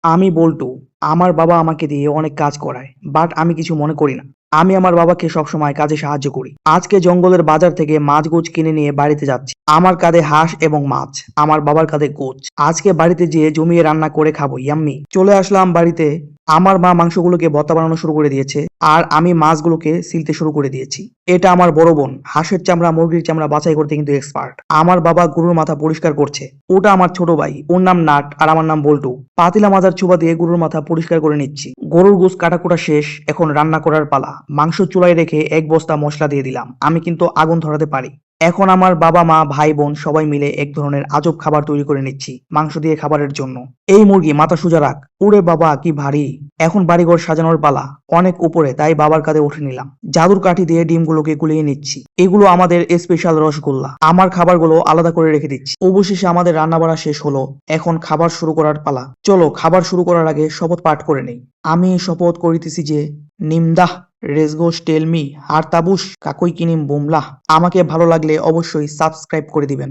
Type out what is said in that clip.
আমি বল্টু। আমার বাবা আমাকে দিয়ে অনেক কাজ করায়, বাট আমি কিছু মনে করি না। আমি আমার বাবাকে সবসময় কাজে সাহায্য করি। আজকে জঙ্গলের বাজার থেকে মাছ গোছ কিনে নিয়ে বাড়িতে যাচ্ছি। আমার কাঁধে হাঁস এবং মাছ, আমার বাবার কাঁধে গোছ। আজকে বাড়িতে যেয়ে জমিয়ে রান্না করে খাবো, ইয়াম্মি। চলে আসলাম বাড়িতে। আমার মা মাংসগুলোকে ভর্তা বানানো শুরু করে দিয়েছে, আর আমি মাছগুলোকে সিলতে শুরু করে দিয়েছি। এটা আমার বড় বোন, হাঁসের চামড়া মুরগির চামড়া বাছাই করতে কিন্তু এক্সপার্ট। আমার বাবা গরুর মাথা পরিষ্কার করছে। ওটা আমার ছোট ভাই, ওর নাম নাট আর আমার নাম বল্টু। পাতিলা মাজার চুবা দিয়ে গরুর মাথা পরিষ্কার করে নিচ্ছি। গরুর গোশ কাটাকুটা শেষ, এখন রান্না করার পালা। মাংস চুলায় রেখে এক বস্তা মশলা দিয়ে দিলাম। আমি কিন্তু আগুন ধরাতে পারি। এখন আমার বাবা মা ভাই বোন সবাই মিলে এক ধরনের আজব খাবার তৈরি করে নিচ্ছি মাংস দিয়ে খাবারের জন্য। এই মুরগি মাথা সোজা রাখ। ওরে বাবা কি ভারী। এখন বাড়িঘর সাজানোর পালা। অনেক উপরে, তাই বাবার কাঁধে উঠে নিলাম। জাদুর কাঠি দিয়ে ডিমগুলোকে গুলিয়ে নিচ্ছি। এগুলো আমাদের স্পেশাল রসগোল্লা। আমার খাবারগুলো আলাদা করে রেখে দিচ্ছি। অবশেষে আমাদের রান্না বাড়া শেষ হলো। এখন খাবার শুরু করার পালা। চলো খাবার শুরু করার আগে শপথ পাঠ করে নেই। আমি শপথ করিতেছি যে নিমদাহ রেসগোস টেলমি আর তাবুস কাকই কিনিম বুমলাহ। আমাকে ভালো লাগলে অবশ্যই সাবস্ক্রাইব করে দিবেন।